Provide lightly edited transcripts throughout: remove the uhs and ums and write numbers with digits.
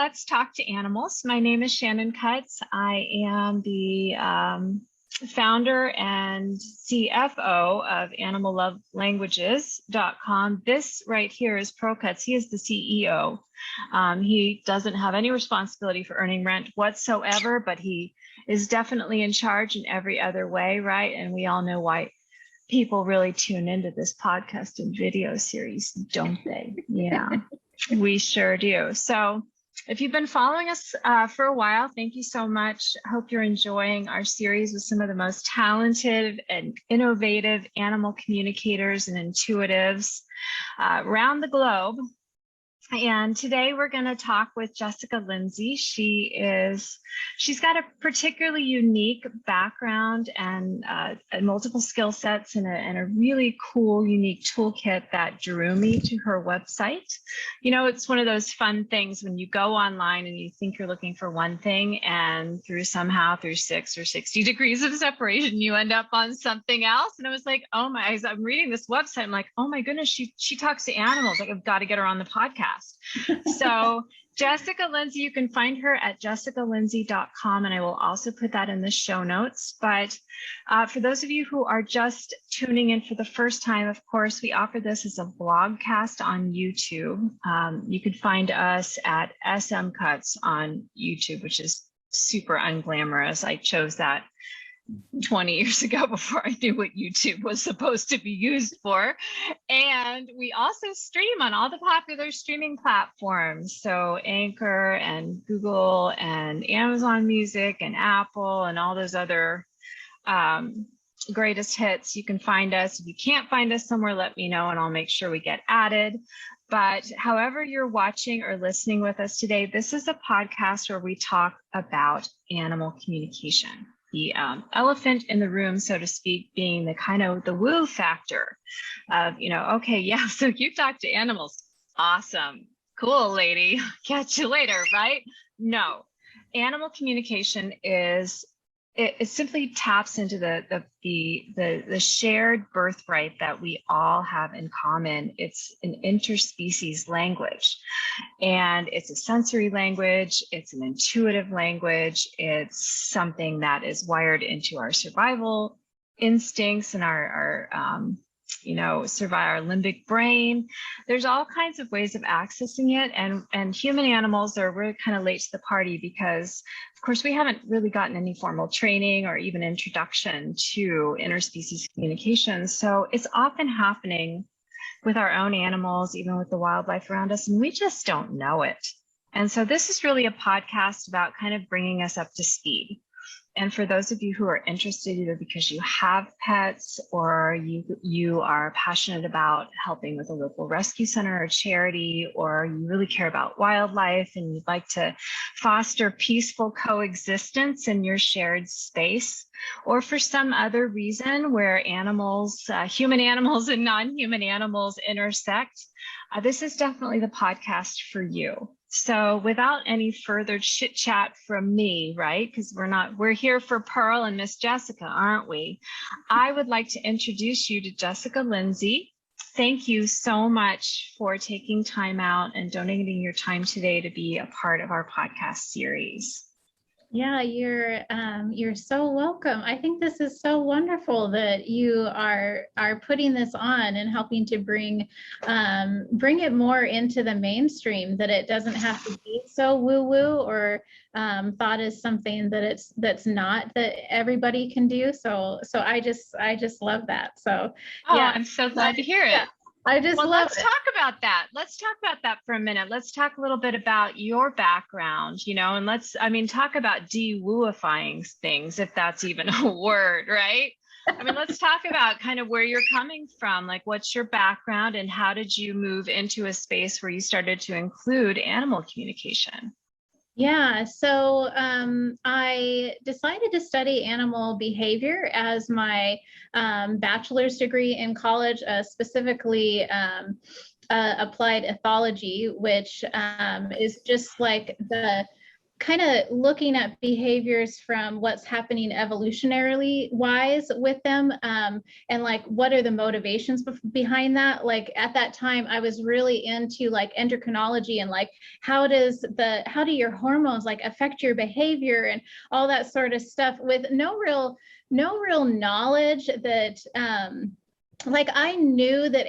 Let's Talk to Animals. My name is Shannon Cutts. I am the founder and CFO of animallovelanguages.com. This right here is Pro Cutts. He is the CEO. He doesn't have any responsibility for earning rent whatsoever, but he is definitely in charge in every other way, right? And we all know why people really tune into this podcast and video series, don't they? Yeah, we sure do. So if you've been following us for a while, thank you so much. I hope you're enjoying our series with some of the most talented and innovative animal communicators and intuitives around the globe. And today we're going to talk with Jessica Lindsey. She's got a particularly unique background and multiple skill sets and a really cool, unique toolkit that drew me to her website. You know, it's one of those fun things when you go online and you think you're looking for one thing, and through 6 or 60 degrees of separation, you end up on something else. And I was like, oh my, as I'm reading this website, I'm like, oh my goodness, she talks to animals. Like, I've got to get her on the podcast. So Jessica Lindsey, you can find her at jessicalindsey.com, and I will also put that in the show notes. But for those of you who are just tuning in for the first time, of course, we offer this as a blogcast on YouTube. You can find us at SM Cutts on YouTube, which is super unglamorous. I chose that 20 years ago before I knew what YouTube was supposed to be used for. And we also stream on all the popular streaming platforms. So Anchor and Google and Amazon Music and Apple and all those other greatest hits. You can find us. If you can't find us somewhere, let me know and I'll make sure we get added. But however you're watching or listening with us today, this is a podcast where we talk about animal communication. The elephant in the room, so to speak, being the kind of the woo factor of, okay, yeah, so you talk to animals. Awesome. Cool, lady. Catch you later, right? No. Animal communication it simply taps into the shared birthright that we all have in common. It's an interspecies language, and it's a sensory language. It's an intuitive language. It's something that is wired into our survival instincts and our our limbic brain. There's all kinds of ways of accessing it, and human animals are really kind of late to the party because, of course, we haven't really gotten any formal training or even introduction to interspecies communication. So it's often happening with our own animals, even with the wildlife around us, and we just don't know it. And so this is really a podcast about kind of bringing us up to speed. And for those of you who are interested, either because you have pets or you are passionate about helping with a local rescue center or charity, or you really care about wildlife and you'd like to foster peaceful coexistence in your shared space, or for some other reason where animals, human animals and non-human animals intersect, this is definitely the podcast for you. So without any further chit chat from me, right? Because we're here for Pearl and Miss Jessica, aren't we? I would like to introduce you to Jessica Lindsey. Thank you so much for taking time out and donating your time today to be a part of our podcast series. Yeah, you're so welcome. I think this is so wonderful that you are putting this on and helping to bring it more into the mainstream, that it doesn't have to be so woo-woo or thought as something that's not that everybody can do. So I just love that. So yeah, I'm so glad to hear it. Yeah. Let's talk about that. Let's talk about that for a minute. Let's talk a little bit about your background, and talk about de-wooifying things, if that's even a word, right? Let's talk about kind of where you're coming from, like what's your background and how did you move into a space where you started to include animal communication? Yeah, so I decided to study animal behavior as my bachelor's degree in college, specifically applied ethology, which is just like the kind of looking at behaviors from what's happening evolutionarily wise with them, and like what are the motivations behind that. Like at that time I was really into like endocrinology and like how do your hormones like affect your behavior and all that sort of stuff, with no real knowledge that like I knew that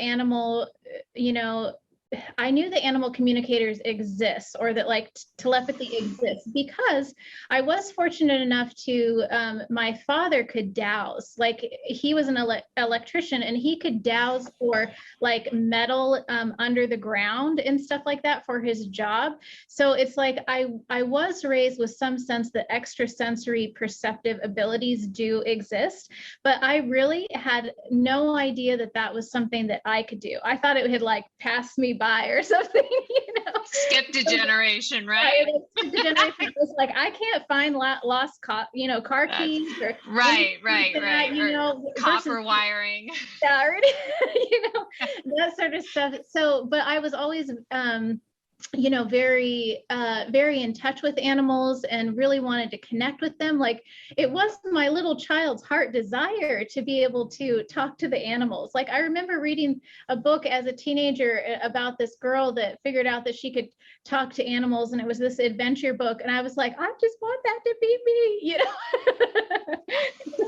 I knew that animal communicators exist, or that like telepathy exists, because I was fortunate enough to, my father could dowse, like he was an electrician, and he could dowse for like metal under the ground and stuff like that for his job. So it's like I was raised with some sense that extrasensory perceptive abilities do exist, but I really had no idea that that was something that I could do. I thought it had like passed me by or something, Skipped a generation, right? Skipped a generation. It was like, I can't find lost car keys or right. Copper versus, wiring. Yeah, that sort of stuff. So, but I was always very in touch with animals and really wanted to connect with them. Like it was my little child's heart desire to be able to talk to the animals. Like I remember reading a book as a teenager about this girl that figured out that she could talk to animals, and it was this adventure book, and I was like, I just want that to be me.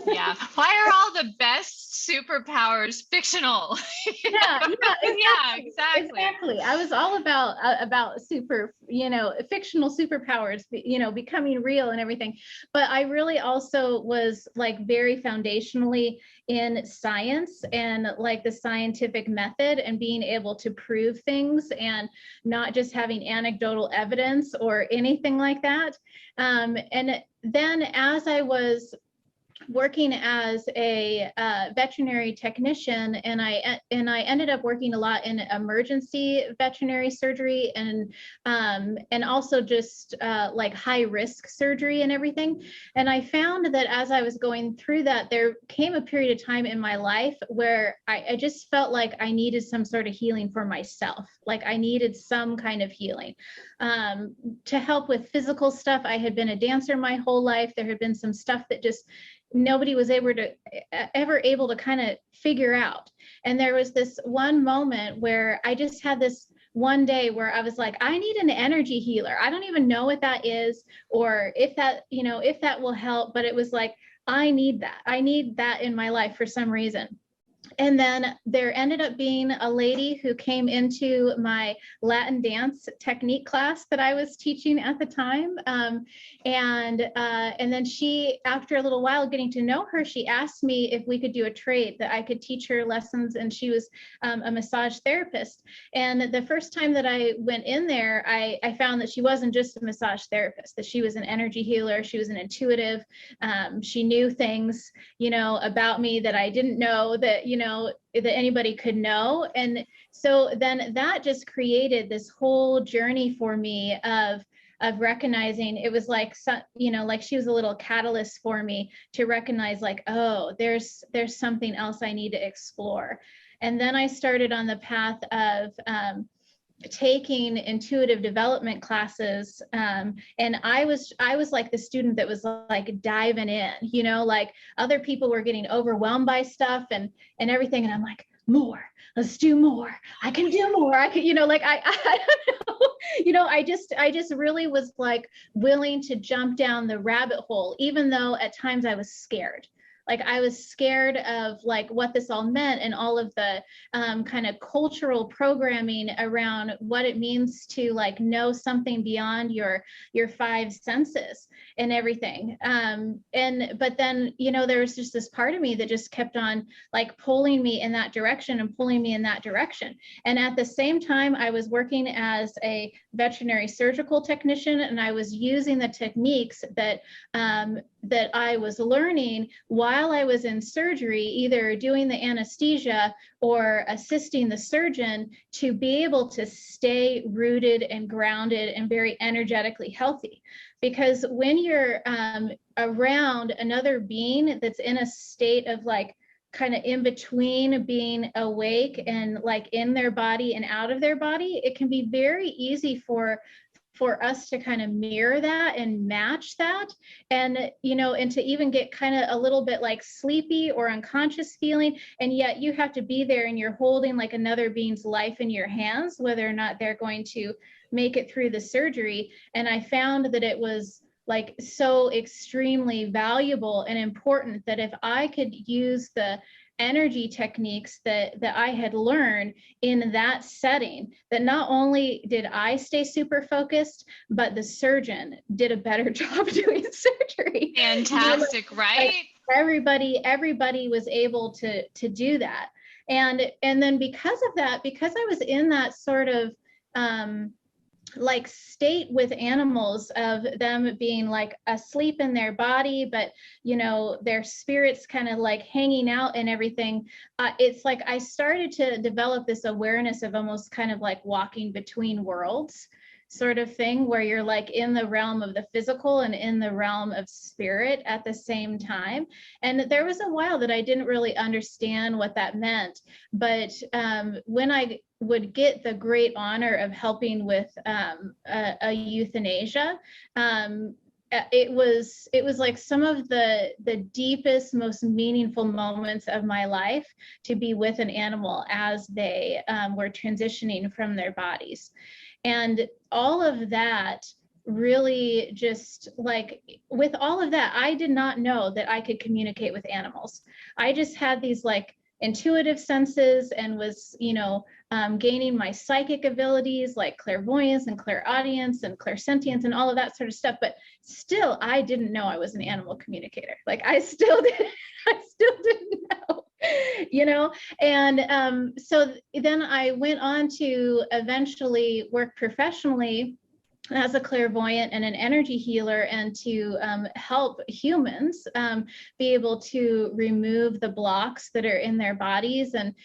Yeah. Why are all the best superpowers fictional? Yeah, exactly. I was all about fictional superpowers, becoming real and everything. But I really also was like very foundationally in science and like the scientific method and being able to prove things and not just having anecdotal evidence or anything like that. And then as I was working as a veterinary technician, and I ended up working a lot in emergency veterinary surgery and also just like high risk surgery and everything. And I found that as I was going through that, there came a period of time in my life where I just felt like I needed some sort of healing for myself. Like I needed some kind of healing to help with physical stuff. I had been a dancer my whole life. There had been some stuff that just nobody was ever able to kind of figure out. And there was this one moment where I just had this one day where I was like, I need an energy healer. I don't even know what that is, or if that will help, but it was like, I need that in my life for some reason. And then there ended up being a lady who came into my Latin dance technique class that I was teaching at the time. And then she, after a little while getting to know her, she asked me if we could do a trade, that I could teach her lessons. And she was a massage therapist. And the first time that I went in there, I found that she wasn't just a massage therapist, that she was an energy healer. She was an intuitive. She knew things, about me that I didn't know that anybody could know. And so then that just created this whole journey for me of recognizing, it was like, like she was a little catalyst for me to recognize like, oh, there's something else I need to explore. And then I started on the path of taking intuitive development classes, and I was like the student that was like diving in, like other people were getting overwhelmed by stuff and everything, and I'm like, more, let's do more, I can do more, I can, like I don't know, I just really was like willing to jump down the rabbit hole, even though at times I was scared. Like I was scared of like what this all meant and all of the kind of cultural programming around what it means to like know something beyond your five senses and everything. But then, there was just this part of me that just kept on like pulling me in that direction and pulling me in that direction. And at the same time, I was working as a veterinary surgical technician, and I was using the techniques that I was learning while I was in surgery, either doing the anesthesia or assisting the surgeon, to be able to stay rooted and grounded and very energetically healthy. Because when you're around another being that's in a state of like kind of in between being awake and like in their body and out of their body, it can be very easy for for us to kind of mirror that and match that. And, you know, and to even get kind of a little bit like sleepy or unconscious feeling. And yet you have to be there and you're holding like another being's life in your hands, whether or not they're going to make it through the surgery. And I found that it was like so extremely valuable and important that if I could use the energy techniques that I had learned in that setting, that not only did I stay super focused, but the surgeon did a better job doing surgery. Fantastic, you know, right? Like everybody was able to do that. And then because of that, because I was in that sort of like state with animals of them being like asleep in their body, but you know, their spirits kind of like hanging out and everything. It's like I started to develop this awareness of almost kind of like walking between worlds sort of thing, where you're like in the realm of the physical and in the realm of spirit at the same time. And there was a while that I didn't really understand what that meant. But when I would get the great honor of helping with a euthanasia, it was like some of the deepest, most meaningful moments of my life to be with an animal as they were transitioning from their bodies. And all of that really just like, with all of that, I did not know that I could communicate with animals. I just had these like intuitive senses and was, you know, gaining my psychic abilities like clairvoyance and clairaudience and clairsentience and all of that sort of stuff. But still, I didn't know I was an animal communicator. Like I still didn't know, you know? And so then I went on to eventually work professionally as a clairvoyant and an energy healer, and to help humans be able to remove the blocks that are in their bodies, and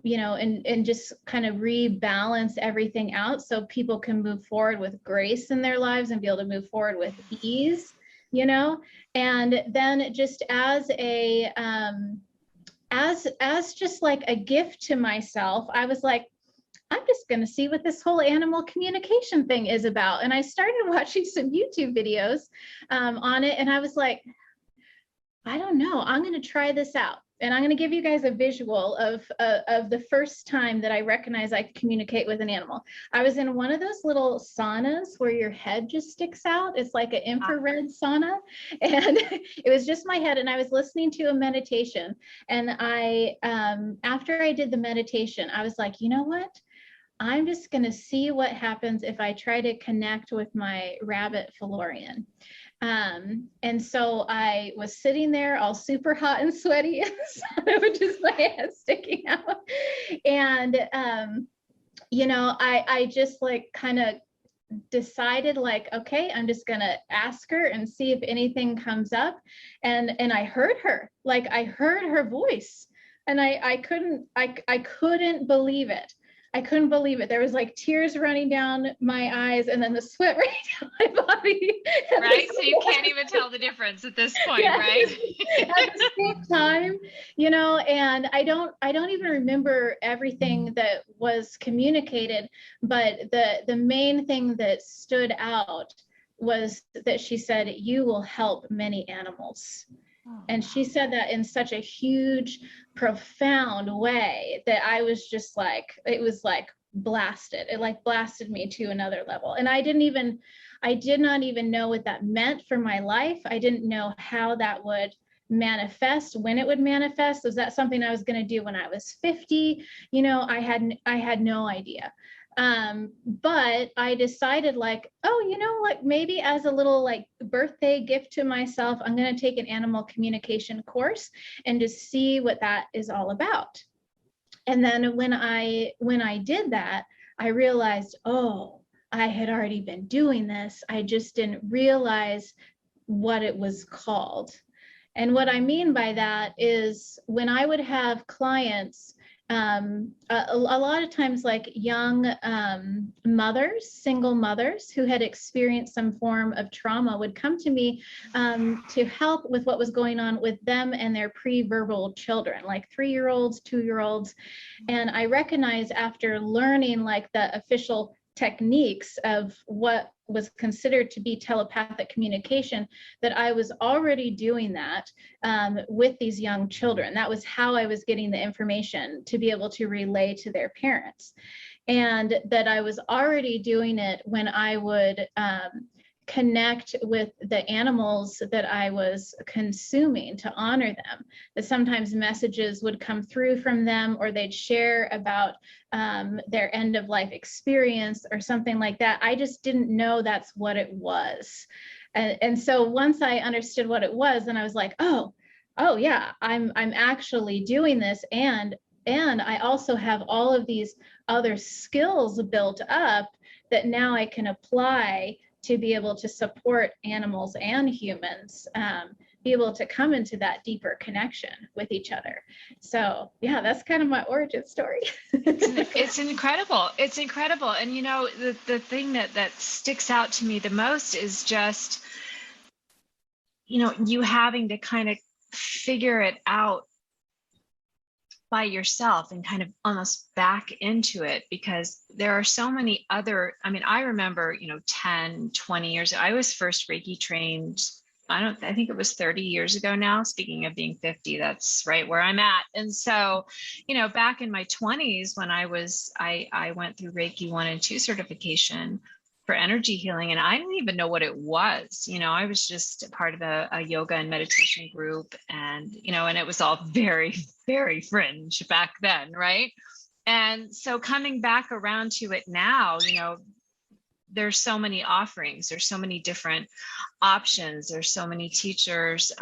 you know, and just kind of rebalance everything out so people can move forward with grace in their lives and be able to move forward with ease, you know. And then just as a as just like a gift to myself, I was like, I'm just going to see what this whole animal communication thing is about. And I started watching some YouTube videos on it. And I was like, I don't know, I'm going to try this out. And I'm going to give you guys a visual of the first time that I recognize I could communicate with an animal. I was in one of those little saunas where your head just sticks out. It's like an infrared sauna. And it was just my head. And I was listening to a meditation. And I, after I did the meditation, I was like, you know what? I'm just going to see what happens if I try to connect with my rabbit Felurian. And so I was sitting there all super hot and sweaty in the sauna with just my head sticking out. And, you know, I just like kind of decided like, okay, I'm just going to ask her and see if anything comes up. And I heard her, like I heard her voice, and I couldn't believe it. I couldn't believe it. There was like tears running down my eyes and then the sweat running down my body. Right. So you can't even tell the difference at this point, yeah. Right? At the same time, you know, and I don't even remember everything that was communicated, but the main thing that stood out was that she said, "You will help many animals." And she said that in such a huge, profound way that I was just like, it was like blasted. It like blasted me to another level. And I did not even know what that meant for my life. I didn't know how that would manifest, when it would manifest. Was that something I was going to do when I was 50? You know, I had no idea. But I decided like, oh, you know, like maybe as a little like birthday gift to myself, I'm going to take an animal communication course and just see what that is all about. And then when I did that, I realized, oh, I had already been doing this. I just didn't realize what it was called. And what I mean by that is when I would have clients, a lot of times like young mothers, single mothers who had experienced some form of trauma would come to me to help with what was going on with them and their pre-verbal children, like 3-year-olds, 2-year-olds. And I recognize after learning like the official techniques of what was considered to be telepathic communication, that I was already doing that with these young children. That was how I was getting the information to be able to relay to their parents. And that I was already doing it when I would connect with the animals that I was consuming to honor them. That sometimes messages would come through from them, or they'd share about their end of life experience or something like that. I just didn't know that's what it was. And so once I understood what it was, then I was like, oh yeah, I'm actually doing this. And I also have all of these other skills built up that now I can apply to be able to support animals and humans, be able to come into that deeper connection with each other. So yeah, that's kind of my origin story. It's incredible. It's incredible. And the thing that sticks out to me the most is just, you having to kind of figure it out by yourself and kind of almost back into it, because there are so many other, I remember, 10, 20 years ago, I was first Reiki trained. I think it was 30 years ago now. Speaking of being 50, that's right where I'm at. And so, back in my 20s when I went through Reiki 1 and 2 certification for energy healing, and I didn't even know what it was. I was just a part of a yoga and meditation group, and and it was all very, very fringe back then, right? And so coming back around to it now, there's so many offerings, there's so many different options, there's so many teachers,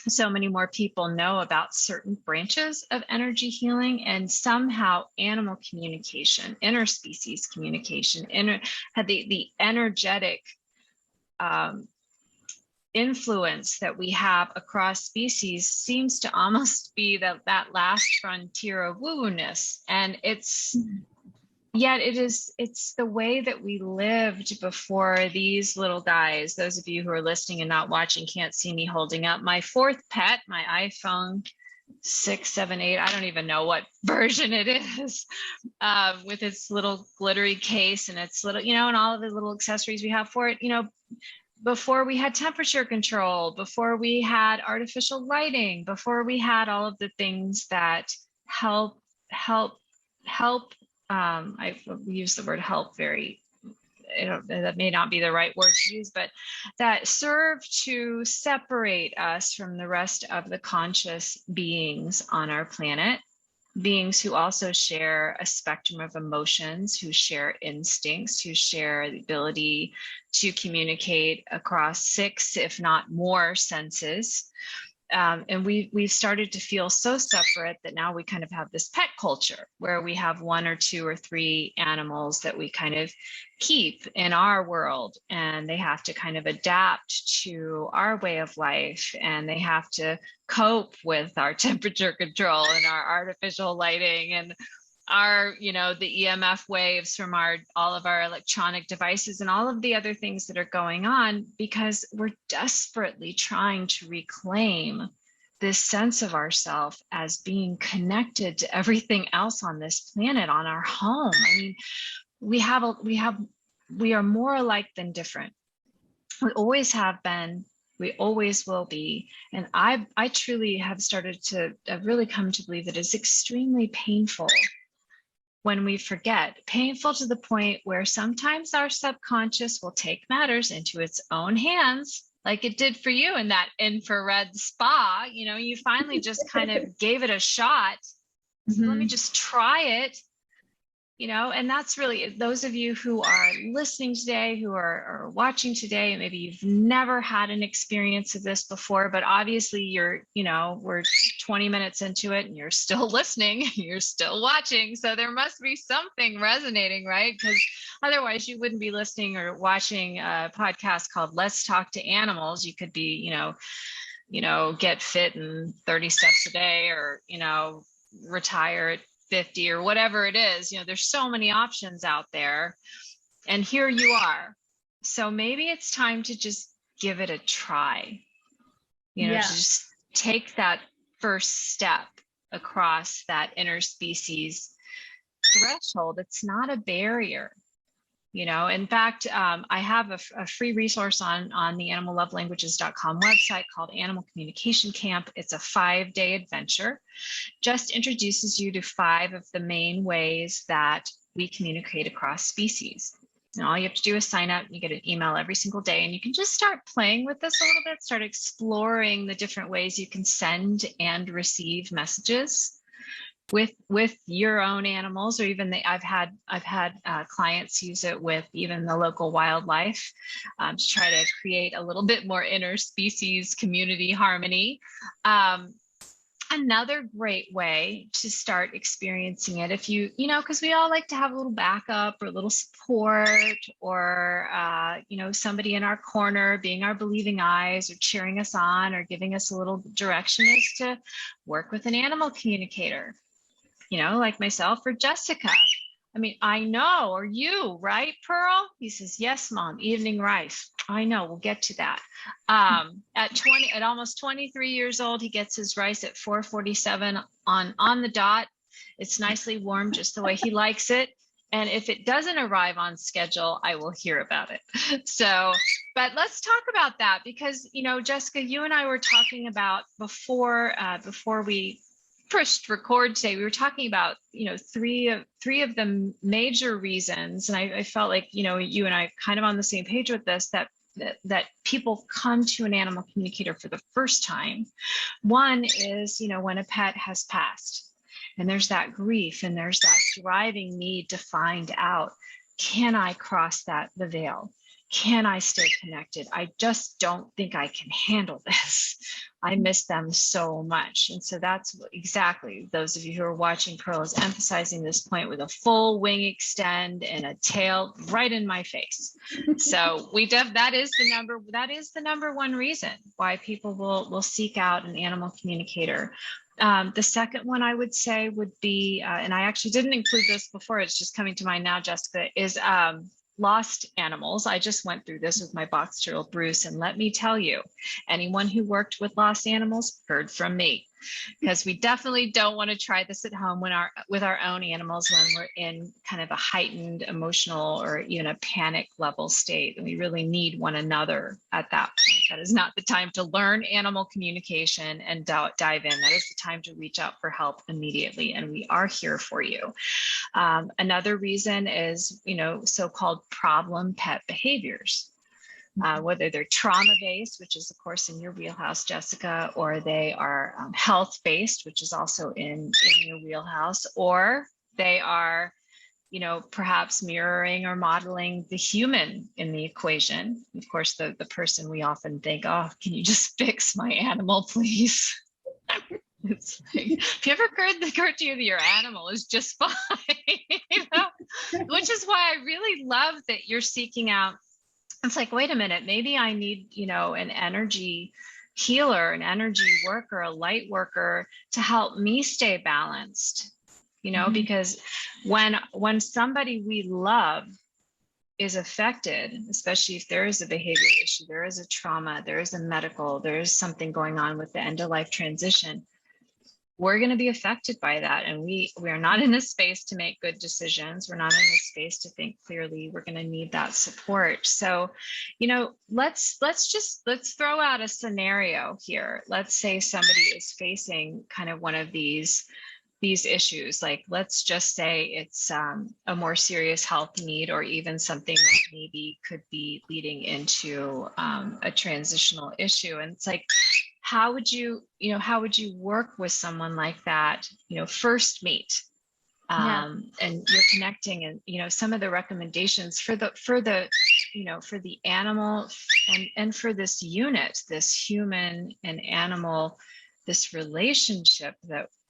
so many more people know about certain branches of energy healing, and somehow animal communication, interspecies communication, the energetic influence that we have across species seems to almost be that last frontier of woo-woo-ness. And yet it's the way that we lived before these little guys. Those of you who are listening and not watching can't see me holding up my 4th pet, my iPhone 6, 7, 8. I don't even know what version it is, with its little glittery case and its little, and all of the little accessories we have for it. Before we had temperature control, before we had artificial lighting, before we had all of the things that help. I use the word help very, that may not be the right word to use, but that serve to separate us from the rest of the conscious beings on our planet, beings who also share a spectrum of emotions, who share instincts, who share the ability to communicate across 6, if not more, senses. And we've started to feel so separate that now we kind of have this pet culture where we have 1 or 2 or 3 animals that we kind of keep in our world, and they have to kind of adapt to our way of life, and they have to cope with our temperature control and our artificial lighting and our, the EMF waves from all of our electronic devices and all of the other things that are going on, because we're desperately trying to reclaim this sense of ourself as being connected to everything else on this planet, on our home. We are more alike than different. We always have been. We always will be. And I truly have started to really come to believe that it's extremely painful when we forget, painful to the point where sometimes our subconscious will take matters into its own hands, like it did for you in that infrared spa. You finally just kind of gave it a shot. So let me just try it. And that's really, those of you who are listening today, who are watching today, and maybe you've never had an experience of this before, but obviously we're 20 minutes into it and you're still listening, you're still watching. So there must be something resonating, right? Because otherwise you wouldn't be listening or watching a podcast called Let's Talk to Animals. You could be, get fit in 30 steps a day, or, retire at 50 or whatever it is. There's so many options out there, and here you are. So maybe it's time to just give it a try, to just take that first step across that interspecies threshold. It's not a barrier. In fact, I have a free resource on the animallovelanguages.com website called Animal Communication Camp. It's a 5-day adventure, just introduces you to 5 of the main ways that we communicate across species. And all you have to do is sign up. You get an email every single day, and you can just start playing with this a little bit, start exploring the different ways you can send and receive messages with your own animals, or even I've had clients use it with even the local wildlife, to try to create a little bit more interspecies community harmony. Another great way to start experiencing it, if because we all like to have a little backup or a little support, or somebody in our corner being our believing eyes or cheering us on or giving us a little direction, is to work with an animal communicator. Like myself or Jessica. I mean, I know, or you, right, Pearl? He says, yes, Mom, evening rice. I know, we'll get to that. At almost 23 years old, he gets his rice at 4:47 on the dot. It's nicely warm, just the way he likes it. And if it doesn't arrive on schedule, I will hear about it. So, but let's talk about that, because, Jessica, you and I were talking about before we pushed record today, we were talking about, three of the major reasons. And I felt like, you and I kind of on the same page with this, that people come to an animal communicator for the first time. One is, when a pet has passed, and there's that grief, and there's that driving need to find out, can I cross the veil? Can I stay connected? I just don't think I can handle this. I miss them so much. And so that's exactly, those of you who are watching, Pearl is emphasizing this point with a full wing extend and a tail right in my face. So that is the number one reason why people will seek out an animal communicator. The second one I would say would be, and I actually didn't include this before, it's just coming to mind now, Jessica, is lost animals. I just went through this with my box turtle, Bruce, and let me tell you, anyone who worked with lost animals heard from me, because we definitely don't want to try this at home with our own animals when we're in kind of a heightened emotional or even a panic level state, and we really need one another at that point. That is not the time to learn animal communication and dive in. That is the time to reach out for help immediately, and we are here for you. Another reason is, so-called problem pet behaviors. Whether they're trauma-based, which is of course in your wheelhouse, Jessica, or they are health-based, which is also in your wheelhouse, or they are, perhaps mirroring or modeling the human in the equation. Of course, the person we often think, oh, can you just fix my animal, please? It's like, if you ever occurred to you that your animal is just fine, which is why I really love that you're seeking out. It's like, wait a minute, maybe I need, an energy healer, an energy worker, a light worker to help me stay balanced, because when somebody we love is affected, especially if there is a behavior issue, there is a trauma, there is a medical, there is something going on with the end of life transition, we're going to be affected by that. And we are not in a space to make good decisions. We're not in a space to think clearly. We're going to need that support. So, let's throw out a scenario here. Let's say somebody is facing kind of one of these issues. Like, let's just say it's a more serious health need, or even something that maybe could be leading into a transitional issue. And it's like, how would you work with someone like that, first meet, and you're connecting, and, some of the recommendations for the animal and for this unit, this human and animal, this relationship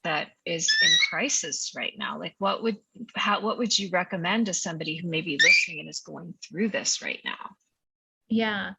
that is in crisis right now. Like, what would you recommend to somebody who may be listening and is going through this right now? Yeah.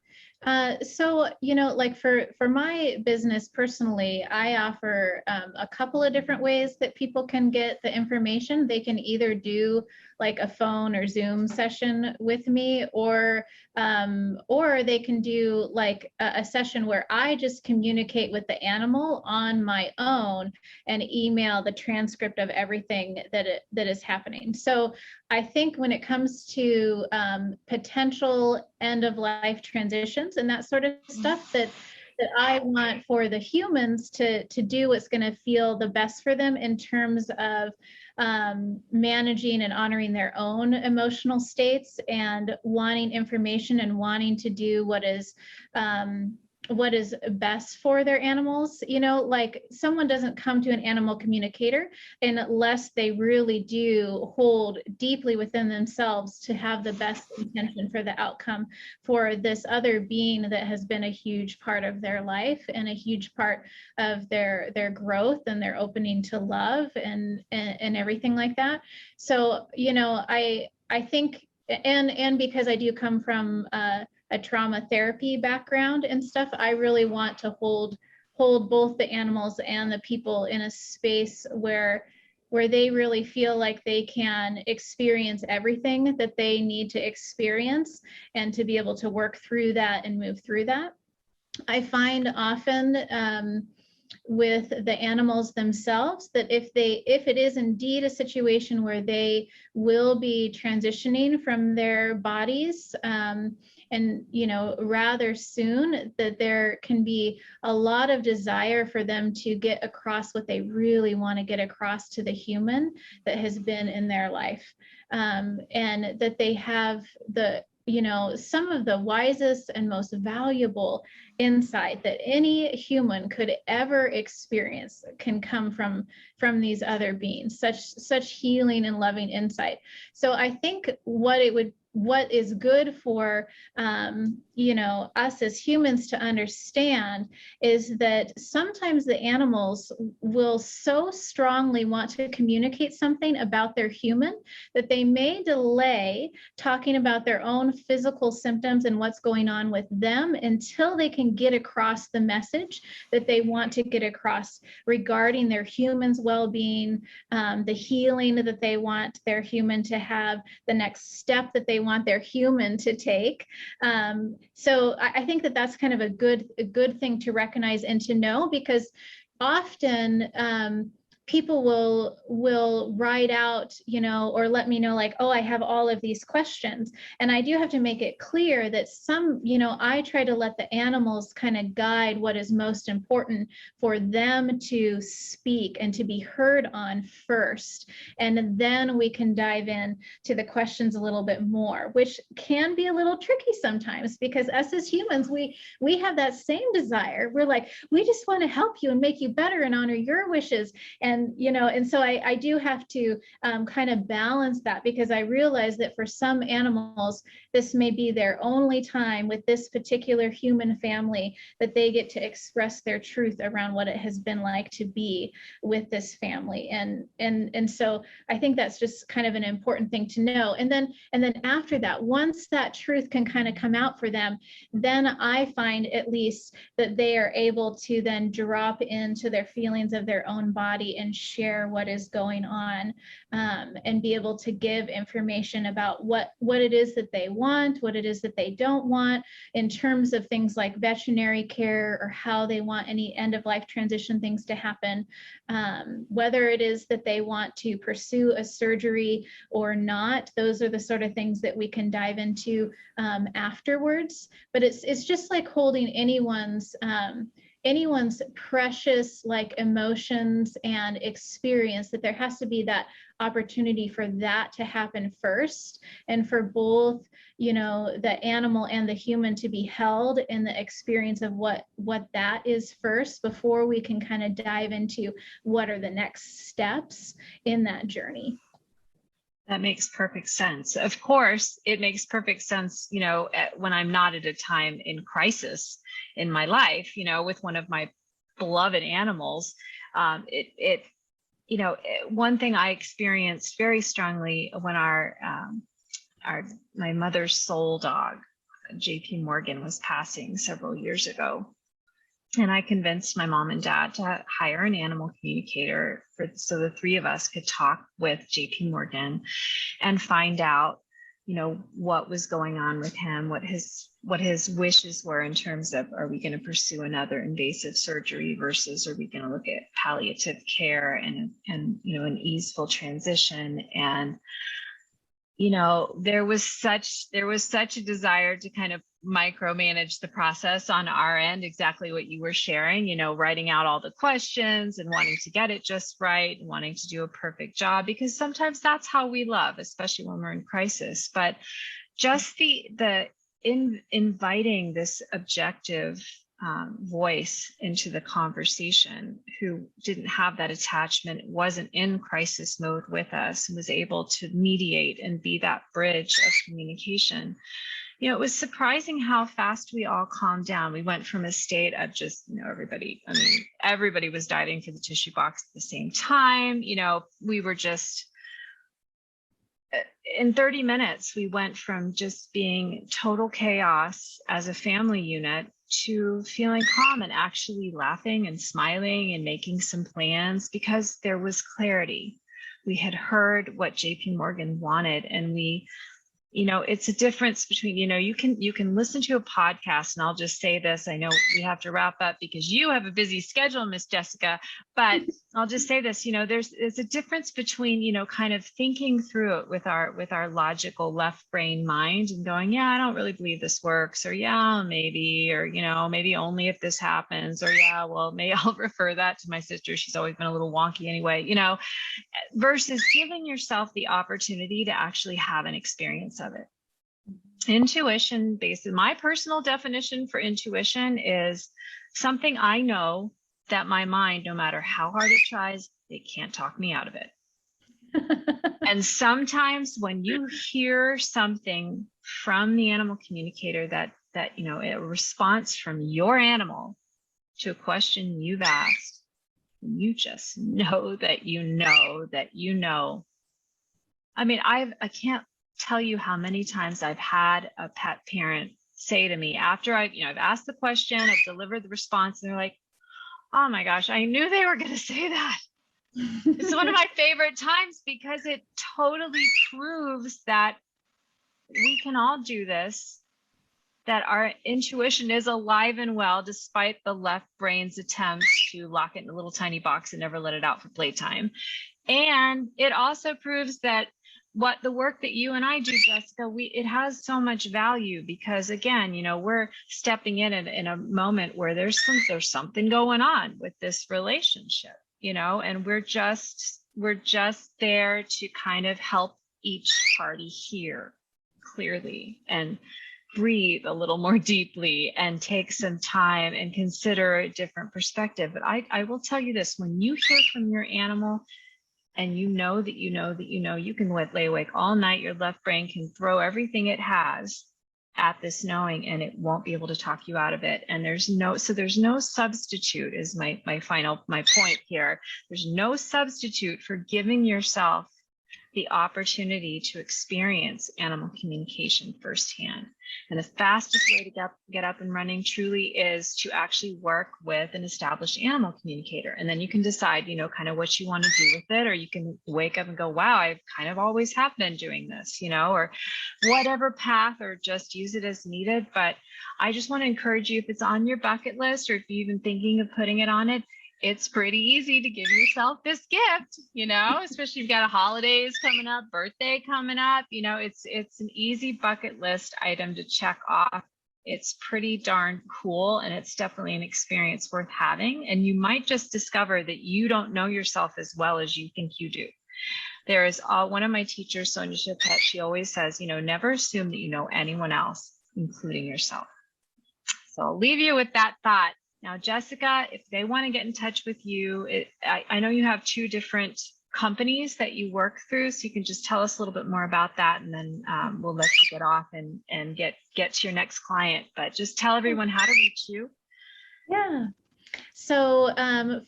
So, like for my business personally, I offer a couple of different ways that people can get the information. They can either do like a phone or Zoom session with me, or they can do like a session where I just communicate with the animal on my own and email the transcript of everything that is happening. So I think when it comes to potential end of life transitions and that sort of stuff, that I want for the humans to do what's going to feel the best for them in terms of managing and honoring their own emotional states and wanting information and wanting to do what is best for their animals. Like someone doesn't come to an animal communicator unless they really do hold deeply within themselves to have the best intention for the outcome for this other being that has been a huge part of their life and a huge part of their growth and their opening to love and everything like that. So, I think, and because I do come from a trauma therapy background and stuff, I really want to hold both the animals and the people in a space where they really feel like they can experience everything that they need to experience and to be able to work through that and move through that. I find often with the animals themselves that if it is indeed a situation where they will be transitioning from their bodies and rather soon, that there can be a lot of desire for them to get across what they really want to get across to the human that has been in their life, and that they have some of the wisest and most valuable insight that any human could ever experience can come from these other beings, such healing and loving insight. So I think what is good for us as humans to understand is that sometimes the animals will so strongly want to communicate something about their human that they may delay talking about their own physical symptoms and what's going on with them until they can get across the message that they want to get across regarding their human's well-being, the healing that they want their human to have, the next step that they want their human to take. So I think that that's kind of a good thing to recognize and to know, because often people will write out, or let me know like, oh, I have all of these questions. And I do have to make it clear that I try to let the animals kind of guide what is most important for them to speak and to be heard on first. And then we can dive in to the questions a little bit more, which can be a little tricky sometimes, because us as humans, we have that same desire. We're like, we just want to help you and make you better and honor your wishes. And so I do have to kind of balance that, because I realize that for some animals, this may be their only time with this particular human family that they get to express their truth around what it has been like to be with this family. And so I think that's just kind of an important thing to know. And then after that, once that truth can kind of come out for them, then I find at least that they are able to then drop into their feelings of their own body and share what is going on, and be able to give information about what it is that they want, what it is that they don't want in terms of things like veterinary care, or how they want any end of life transition things to happen, whether it is that they want to pursue a surgery or not. Those are the sort of things that we can dive into afterwards. But it's just like holding anyone's precious like emotions and experience, that there has to be that opportunity for that to happen first, and for both the animal and the human to be held in the experience of what that is first, before we can kind of dive into what are the next steps in that journey. That makes perfect sense. Of course, it makes perfect sense, when I'm not at a time in crisis in my life, with one of my beloved animals. One thing I experienced very strongly when my mother's soul dog JP Morgan was passing several years ago. And I convinced my mom and dad to hire an animal communicator so the three of us could talk with JP Morgan and find out, what was going on with him, what his wishes were in terms of, are we going to pursue another invasive surgery versus are we going to look at palliative care and an easeful transition. And there was such a desire to kind of micromanage the process on our end, exactly what you were sharing, writing out all the questions and wanting to get it just right and wanting to do a perfect job, because sometimes that's how we love, especially when we're in crisis. But just inviting this objective voice into the conversation, who didn't have that attachment, wasn't in crisis mode with us, and was able to mediate and be that bridge of communication. It was surprising how fast we all calmed down. We went from a state of just, everybody was diving for the tissue box at the same time. We were just, in 30 minutes, we went from just being total chaos as a family unit to feeling calm and actually laughing and smiling and making some plans, because there was clarity. We had heard what JP Morgan wanted, and it's a difference between, you can listen to a podcast, and I'll just say this, I know we have to wrap up because you have a busy schedule, Miss Jessica, but I'll just say this, there's a difference between, kind of thinking through it with our logical left brain mind and going, yeah, I don't really believe this works, or yeah, maybe, or, maybe only if this happens, or yeah, well, maybe I'll refer that to my sister. She's always been a little wonky anyway, versus giving yourself the opportunity to actually have an experience of it. Intuition, basically, my personal definition for intuition is something I know that my mind, no matter how hard it tries, it can't talk me out of it. And sometimes when you hear something from the animal communicator that a response from your animal to a question you've asked, you just know that you know that you know. I can't tell you how many times I've had a pet parent say to me after I've asked the question, I've delivered the response, and they're like, oh my gosh, I knew they were going to say that. It's one of my favorite times, because it totally proves that we can all do this, that our intuition is alive and well, despite the left brain's attempts to lock it in a little tiny box and never let it out for playtime. And it also proves that what the work that you and I do, Jessica, it has so much value, because again, we're stepping in a moment where there's something going on with this relationship, and we're just there to kind of help each party hear clearly and breathe a little more deeply and take some time and consider a different perspective. But I will tell you this, when you hear from your animal, and you can lay awake all night, your left brain can throw everything it has at this knowing, and it won't be able to talk you out of it. And there's no substitute, is my point here. There's no substitute for giving yourself the opportunity to experience animal communication firsthand. And the fastest way to get up and running truly is to actually work with an established animal communicator. And then you can decide, kind of what you want to do with it, or you can wake up and go, wow, I kind of always have been doing this, or whatever path, or just use it as needed. But I just want to encourage you, if it's on your bucket list, or if you're even thinking of putting it on it, it's pretty easy to give yourself this gift, especially if you've got holidays coming up, birthday coming up, it's an easy bucket list item to check off. It's pretty darn cool, and it's definitely an experience worth having. And you might just discover that you don't know yourself as well as you think you do. There is one of my teachers, Sonia Chapet, she always says, never assume that you know anyone else, including yourself. So I'll leave you with that thought. Now, Jessica, if they want to get in touch with you, I know you have 2 different companies that you work through, so you can just tell us a little bit more about that, and then we'll let you get off and get to your next client. But just tell everyone how to reach you. Yeah. So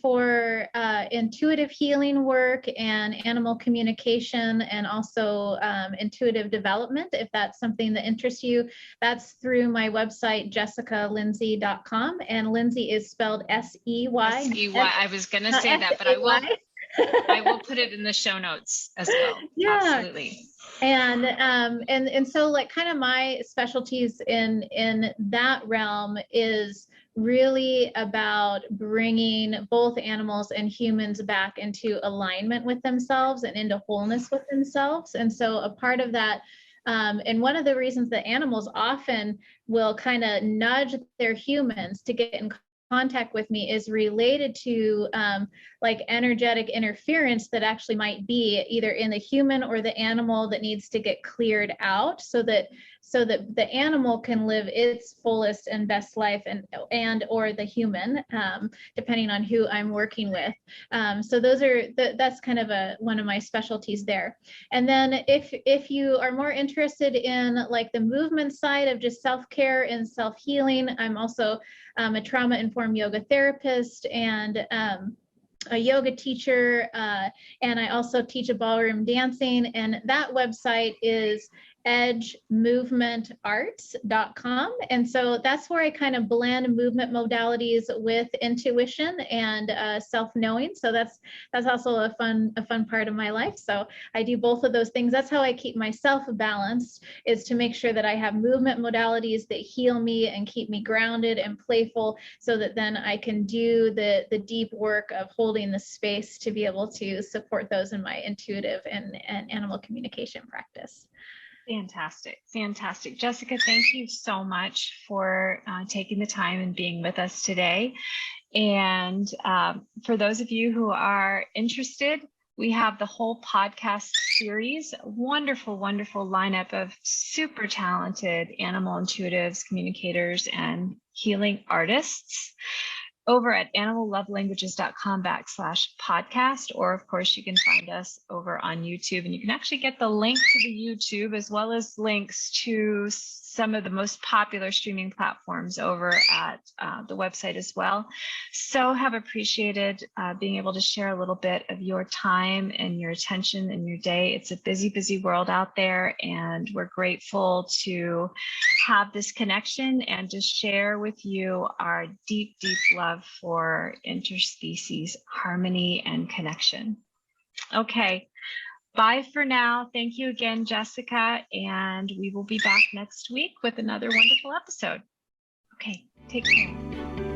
for intuitive healing work and animal communication and also intuitive development, if that's something that interests you, that's through my website, jessicalindsey.com. And Lindsey is spelled S-E-Y. S-E-Y. I was going to say that, but I will put it in the show notes as well. Yeah. Absolutely. And so like kind of my specialties in that realm is really about bringing both animals and humans back into alignment with themselves and into wholeness with themselves. And so a part of that, and one of the reasons that animals often will kind of nudge their humans to get in contact with me is related to like energetic interference that actually might be either in the human or the animal that needs to get cleared out so that the animal can live its fullest and best life and or the human, depending on who I'm working with. So that's kind of one of my specialties there. And then if you are more interested in like the movement side of just self-care and self-healing, I'm also a trauma-informed yoga therapist and a yoga teacher, and I also teach a ballroom dancing, and that website is edgemovementarts.com. And so that's where I kind of blend movement modalities with intuition and self-knowing. So that's also a fun part of my life. So I do both of those things. That's how I keep myself balanced, is to make sure that I have movement modalities that heal me and keep me grounded and playful, so that then I can do the deep work of holding the space to be able to support those in my intuitive and animal communication practice. Fantastic. Fantastic. Jessica, thank you so much for taking the time and being with us today. And for those of you who are interested, we have the whole podcast series, a wonderful, wonderful lineup of super talented animal intuitives, communicators, and healing artists over at animallovelanguages.com/podcast, or of course you can find us over on YouTube, and you can actually get the link to the YouTube as well as links to some of the most popular streaming platforms over at the website as well. So have appreciated being able to share a little bit of your time and your attention in your day. It's a busy, busy world out there, and we're grateful to have this connection and to share with you our deep, deep love for interspecies harmony and connection. Okay. Bye for now. Thank you again, Jessica, and we will be back next week with another wonderful episode. Okay, take care.